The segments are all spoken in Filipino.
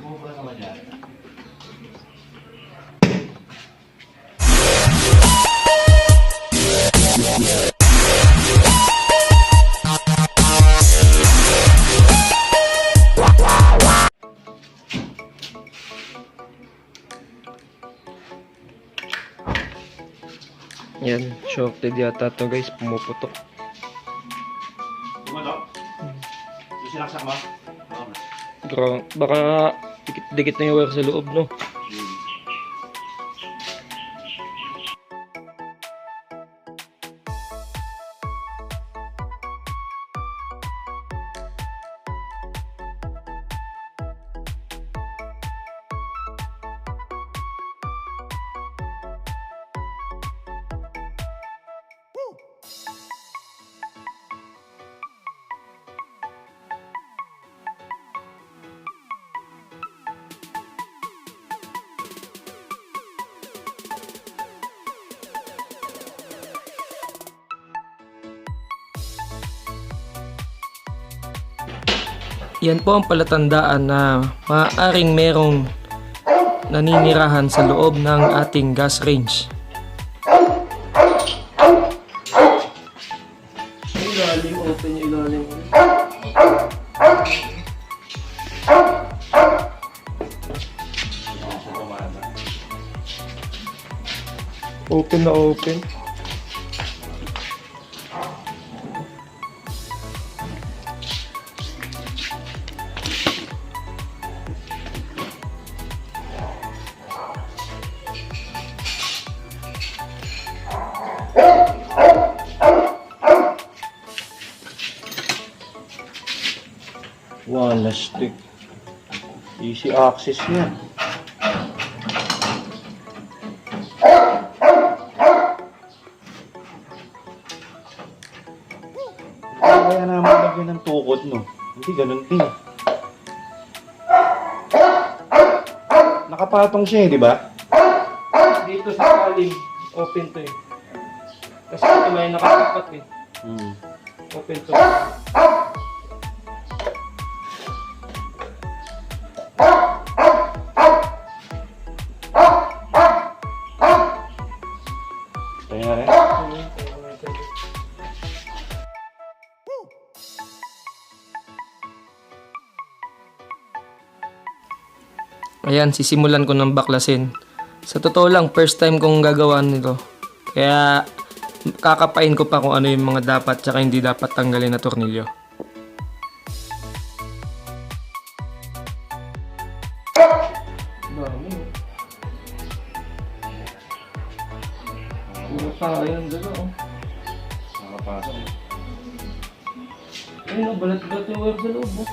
Bumubra naman yan. Yan, shorted yata to guys, pumuputok. Tumalok? Yung sinaksak mo? Oo. Baka dikit-dikit na yung wire sa loob, no? Yan po ang palatandaan na maaaring merong naninirahan sa loob ng ating gas range. Ilalim, open yung ilalim. Open na open. Wala stick. Easy access yan. Kaya naman lagyan ng tukod, no? Hindi ganun din. Nakapatong siya, di ba? Dito sa kalim, open to eh. Kasi ito may nakatapat eh. Open to. Tayo na rin. Ayan, sisimulan ko ng baklasin. Sa totoo lang, first time kong gagawa nito. Kaya kakapain ko pa kung ano yung mga dapat tsaka hindi dapat tanggalin na tornilyo. Dami. Puro tayo ang dala oh. Nakapasok. Ayun oh, balat-balat yung wire sa loob oh.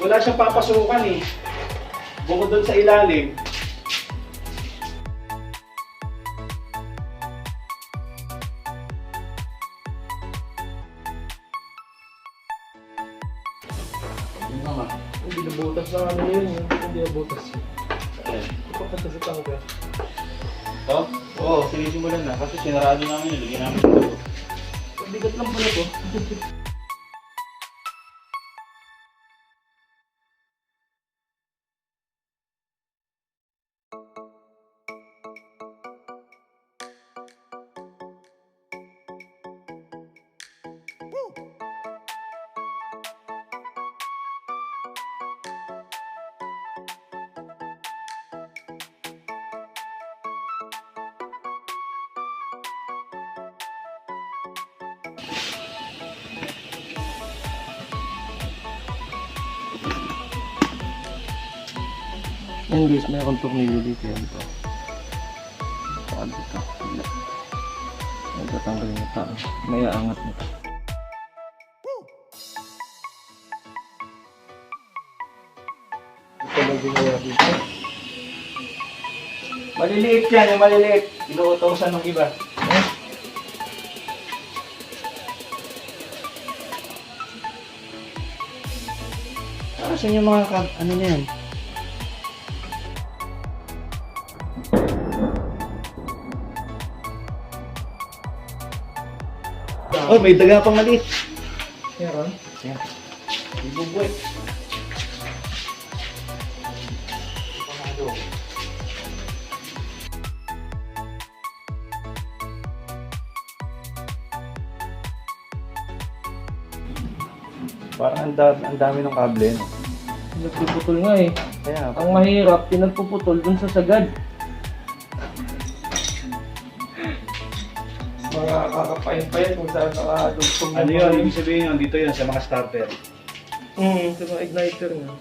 Wala siyang papasukan eh. Bukod doon sa ilalim. Hindi nabutas na ano yun. Hindi nabutas yun. Ipapata sa tangka. Ito? Oo, sinisimulan na. Kasi sinarado namin, nilagyan namin ito. Bigat lang pala to. Yan guys, mayroong tornilyo dito yan to. Saan dito? Wala. Nagtatanggalin na tao. May aangat nito. Ito lang ginawa dito. Maliliit yan, yung maliliit. Inuutosan ng iba. Nasaan yung mga ano na yan? Oh, may daga pang maliit. Meron? Yan. Ibubwet. Parang ang dami ng kable, no? Nagpuputol nga eh. Kaya, Ang mahirap, pinagpuputol dun sa sagad. Mga kakapain pa yan kung saan nakadugtong. ano yun? Ibig sabihin yun, dito yun sa mga starter. Sa mga igniter nga.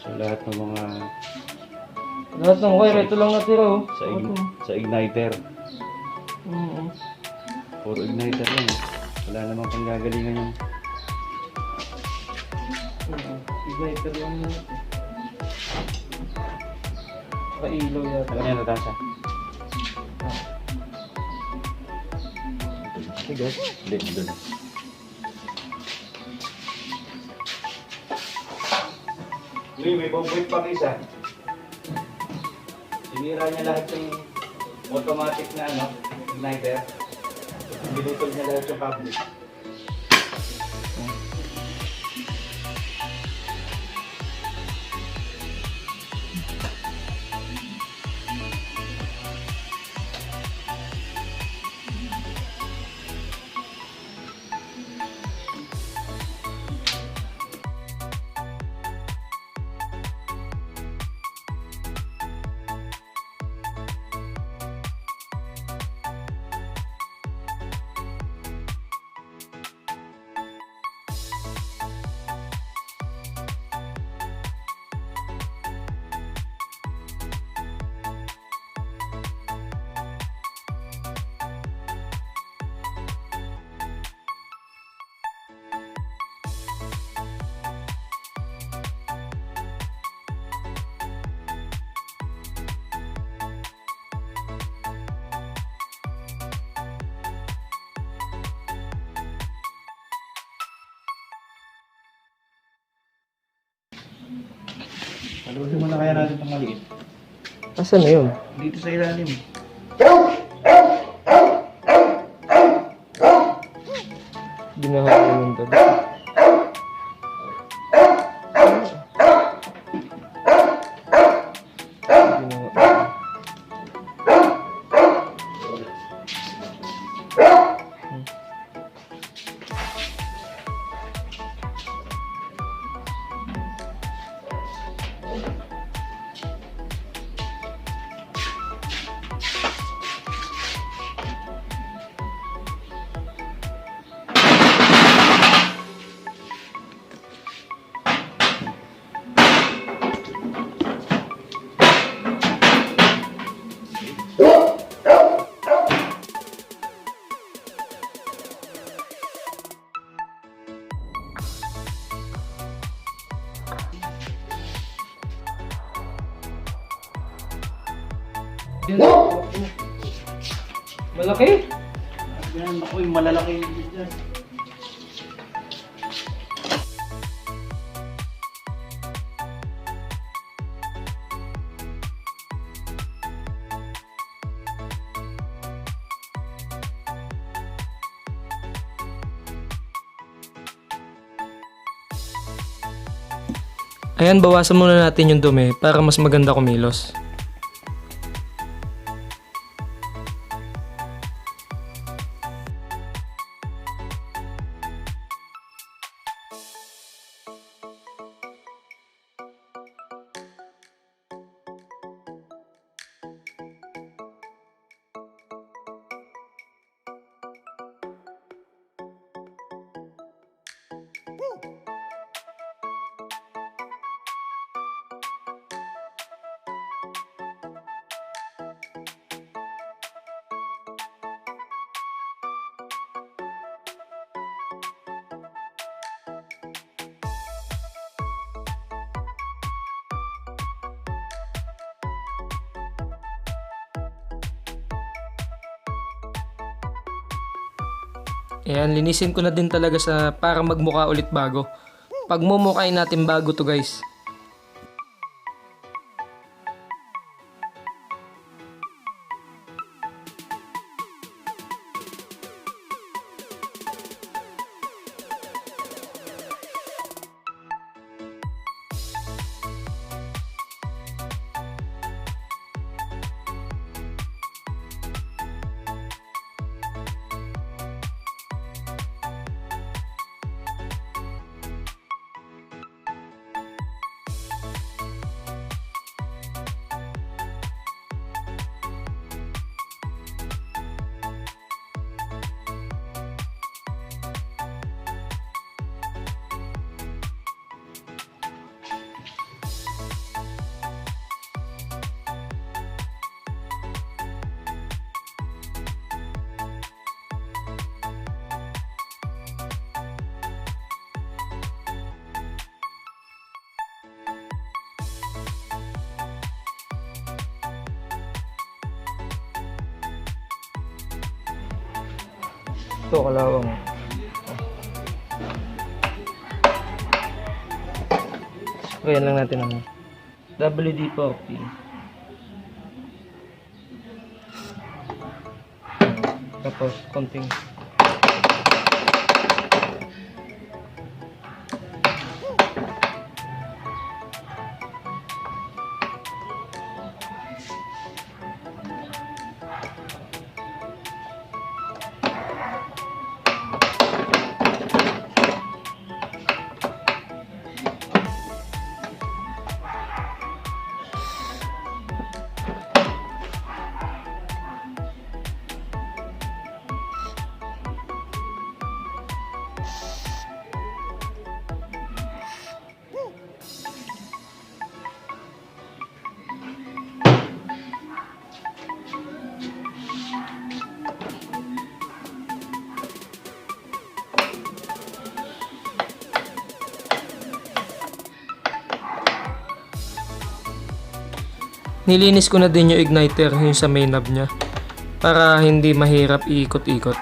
So lahat ng mga Lahat ng wire, ito lang natira oh. sa igniter. Oo. Puro igniter lang. Wala namang panggagalingan yung Igniter lang natin. Kailaw yata. ano yan, Natasha? Sige, hindi, doon. May bumbuit pang isa. Sinira niya lahat yung automatic na igniter. Binutol niya lahat yung cable. Palusin mo na kaya natin itong maliit. Asan na yun? Dito sa ilalim. Binahawa ng dada. Malaki? Yan, ako yung malalaki yung dyan. Ayan, bawasan muna natin yung dumi para mas maganda kumilos. Ayan, linisin ko na din talaga para magmukha ulit bago. Pagmumukain natin bago to guys. Ito, kalawang. Sprayan lang natin ang WD-40. Tapos, konting nilinis ko na din yung igniter, yung sa main knob niya, para hindi mahirap iikot-ikot.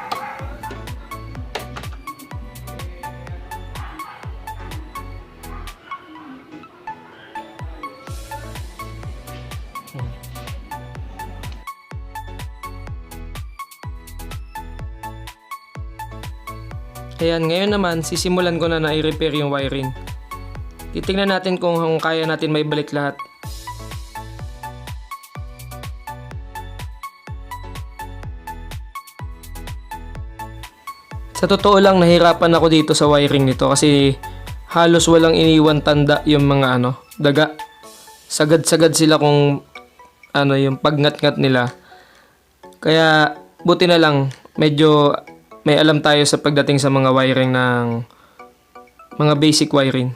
Ayan, ngayon naman sisimulan ko na i-repair yung wiring. Titingnan natin kung kaya natin may balik lahat. Sa totoo lang, nahirapan ako dito sa wiring nito kasi halos walang iniwan tanda yung mga daga. Sagad-sagad sila kung yung pagngat-ngat nila. Kaya buti na lang medyo may alam tayo sa pagdating sa mga wiring ng mga basic wiring.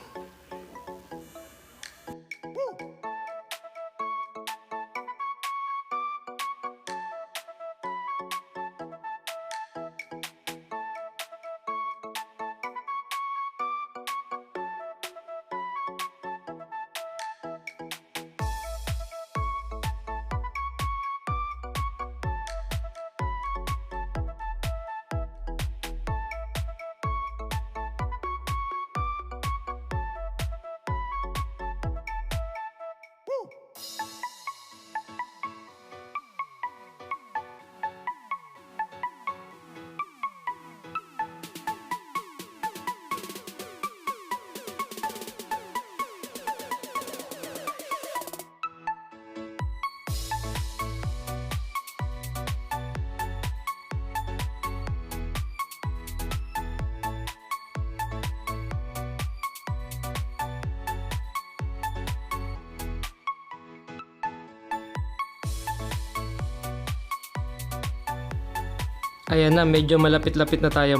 Ayan na, medyo malapit na tayo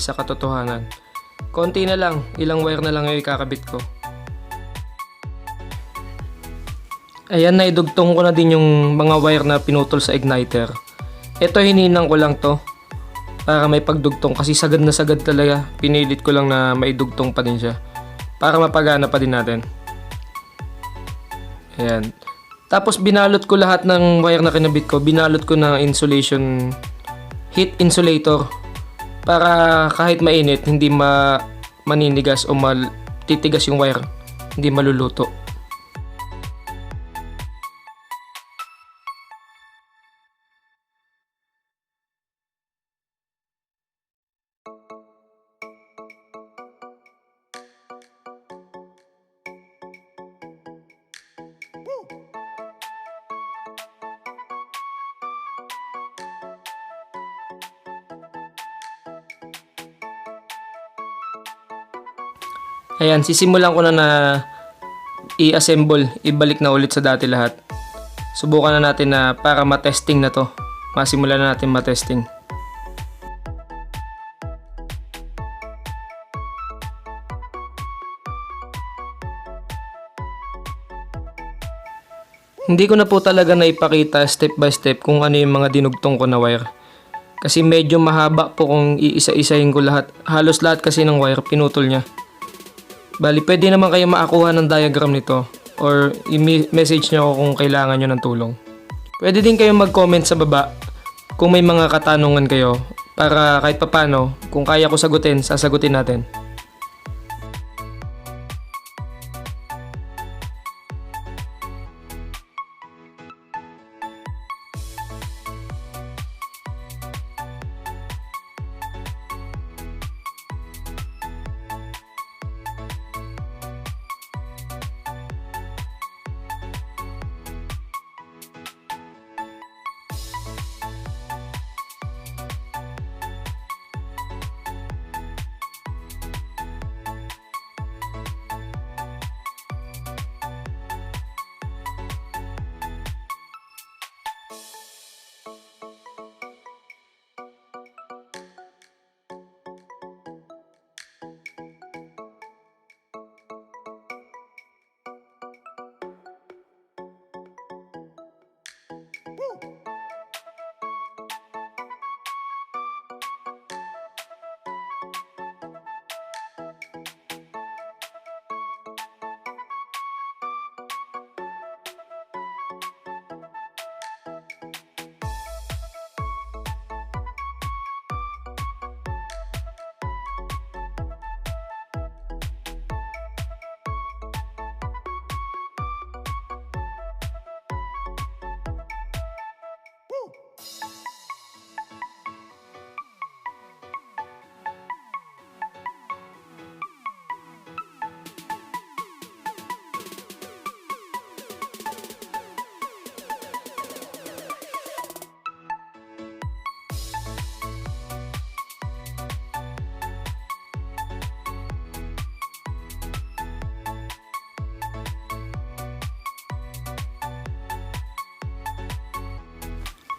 sa katotohanan. Konti na lang, ilang wire na lang yung ikakabit ko. Ayan, naidugtong ko na din yung mga wire na pinutol sa igniter. Ito, hininang ko lang to para may pagdugtong kasi sagad na sagad talaga. Pinilit ko lang na maidugtong pa din siya para mapagana pa din natin. Ayan. Tapos binalot ko lahat ng wire na kinabit ko. Binalot ko ng insulation, heat insulator para kahit mainit hindi maninigas o titigas yung wire, hindi maluluto. Ayan, sisimulan ko na i-assemble, ibalik na ulit sa dati lahat. Subukan na natin na para matesting na to. Masimulan na natin matesting. Hindi ko na po talaga naipakita step by step kung ano yung mga dinugtong ko na wire. Kasi medyo mahaba po kung iisa-isahin ko lahat. Halos lahat kasi ng wire pinutol niya. Bali, pwede naman kayo makakuha ng diagram nito or i-message nyo ako kung kailangan nyo ng tulong. Pwede din kayo mag-comment sa baba kung may mga katanungan kayo para kahit papano, kung kaya ko sagutin, sasagutin natin.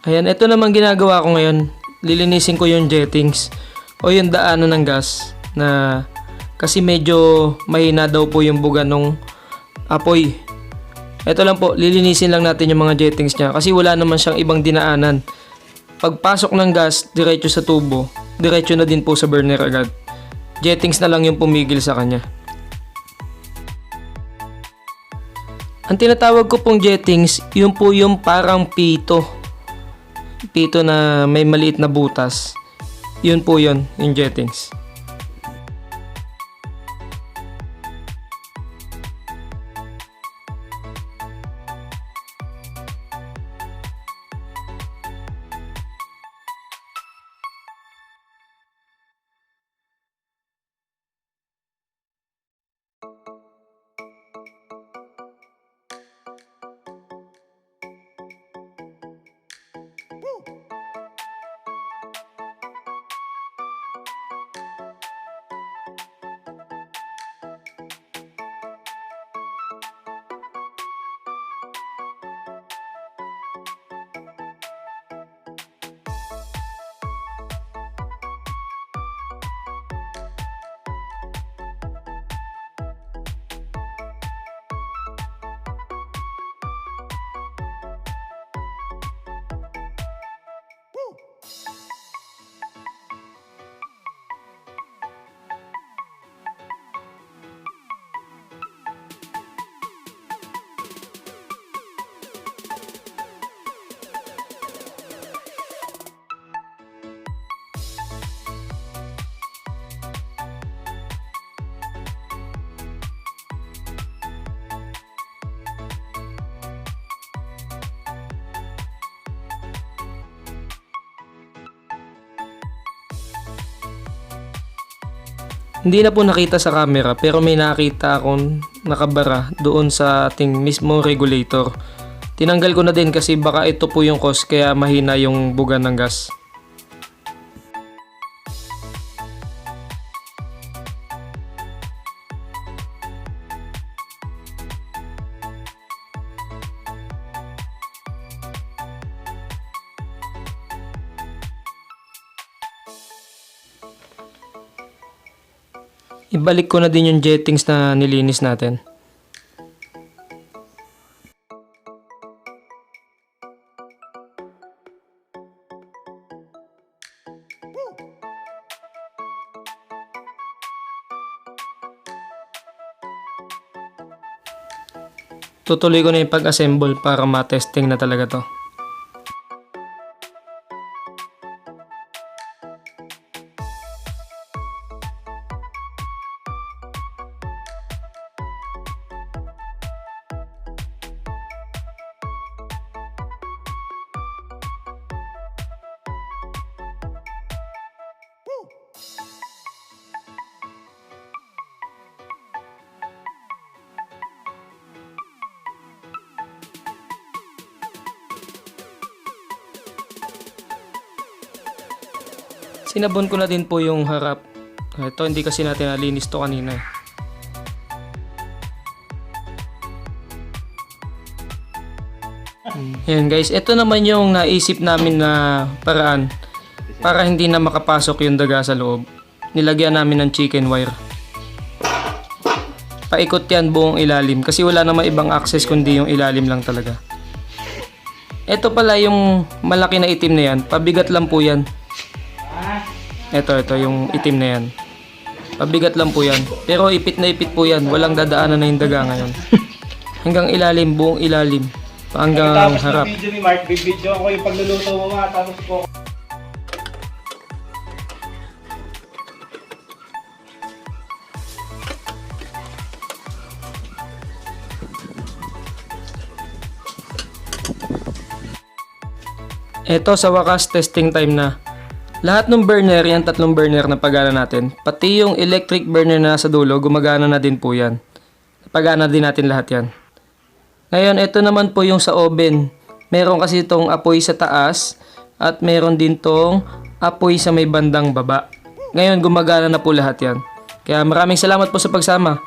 Ayan, ito naman ginagawa ko ngayon. Lilinisin ko yung jettings o yung daanan ng gas na kasi medyo mahina daw po yung buga nung apoy. Ito lang po, lilinisin lang natin yung mga jettings niya kasi wala naman siyang ibang dinaanan. Pagpasok ng gas, diretso sa tubo, diretso na din po sa burner agad. Jettings na lang yung pumigil sa kanya. Ang tinatawag ko pong jettings, yun po yung parang pito. Pito na may maliit na butas. Yun po yun, yung jettings. Hindi na po nakita sa camera pero may nakita akong nakabara doon sa ating mismo regulator. Tinanggal ko na din kasi baka ito po yung cause kaya mahina yung buga ng gas. Ibalik ko na din yung jettings na nilinis natin. Tutuloy ko na yung pag-assemble para ma-testing na talaga to. Sinabon ko na din po yung harap. Ito hindi kasi natin nalinis to kanina. Ayan guys, ito naman yung naisip namin na paraan para hindi na makapasok yung daga sa loob. Nilagyan namin ng chicken wire. Paikot yan buong ilalim kasi wala namang ibang access kundi yung ilalim lang talaga. Ito pala yung malaki na itim na yan, pabigat lang po yan. Ito yung itim na yan. Pabigat lang po yan. Pero ipit na ipit po yan. Walang dadaanan na yung daga ngayon. Hanggang ilalim, buong ilalim. Hanggang harap. Tapos video ni Mark, bibidyo ako yung pagluluto mo mga tapos po. Ito sa wakas, testing time na. Lahat ng burner, yan tatlong burner na pagana natin, pati yung electric burner na nasa dulo, gumagana na din po yan. Pagana din natin lahat yan. Ngayon, ito naman po yung sa oven. Meron kasi itong apoy sa taas at meron din tong apoy sa may bandang baba. Ngayon, gumagana na po lahat yan. Kaya maraming salamat po sa pagsama.